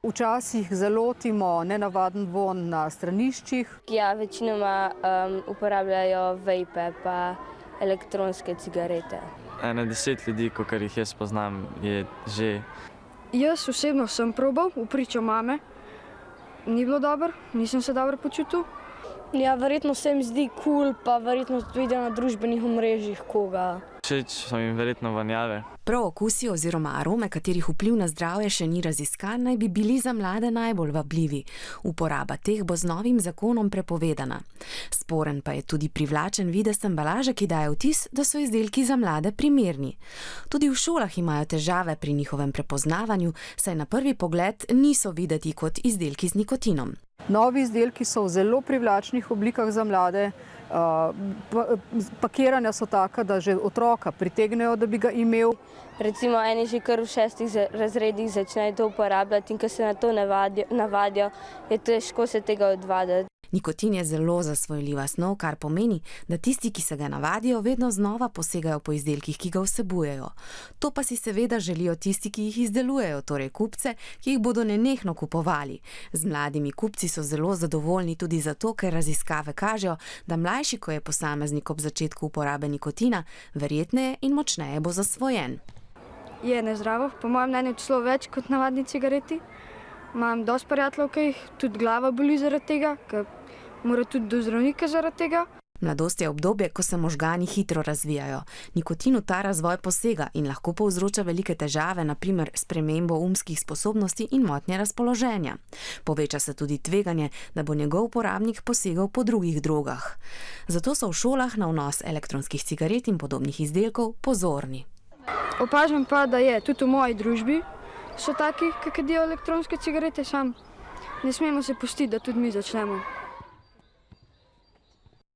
Včasih zalotimo nenavaden vonj na straniščih. Ja, večinoma uporabljajo vejpe pa elektronske cigarete. 10 ljudi, kolikor jih jaz poznam, je že. Jaz osebno sem probal, vpričo mame. Ni bilo dobro, nisem se dobro počutil. Ja, verjetno se jim zdi kul, pa verjetno vidijo na družbenih omrežjih koga. Všeč so jim verjetno vonjave. Prav okusi oziroma arome, katerih vpliv na zdravje še ni raziskan, naj bi bili za mlade najbolj vabljivi. Uporaba teh bo z novim zakonom prepovedana. Sporen pa je tudi privlačen videz embalaže, ki daje vtis, da so izdelki za mlade primerni. Tudi v šolah imajo težave pri njihovem prepoznavanju, saj na prvi pogled niso videti kot izdelki z nikotinom. Novi izdelki so v zelo privlačnih oblikah za mlade. Pakiranja so taka, da že otroka pritegnejo, da bi ga imel. Recimo eni že kar v 6. razredih začnejo to uporabljati in ko se na to navadijo, je težko se tega odvaditi. Nikotin je zelo zasvojljiva snov, kar pomeni, da tisti, ki se ga navadijo, vedno znova posegajo po izdelkih, ki ga vsebujejo. To pa si seveda želijo tisti, ki jih izdelujejo, torej kupce, ki jih bodo nenehno kupovali. Z mladimi kupci so zelo zadovoljni tudi zato, ker raziskave kažejo, da mlajši, ko je posameznik ob začetku uporabe nikotina, verjetneje in močneje bo zasvojen. Je nezdravo, po mojem mnenju celo več kot navadni cigareti. Imam dosti prijateljev, ki jih tudi glava boli zaradi tega, ker mora tudi do zdravnika zaradi tega. Mladost je obdobje, ko se možgani hitro razvijajo. Nikotin v ta razvoj posega in lahko povzroča velike težave, na primer spremembo umskih sposobnosti in motnje razpoloženja. Poveča se tudi tveganje, da bo njegov uporabnik posegal po drugih drogah. Zato so v šolah na vnos elektronskih cigaret in podobnih izdelkov pozorni. Opažam pa, da je tudi v moji družbi so taki, ki kadijo elektronske cigarete, sam ne smemo se pustiti, da tudi mi začnemo.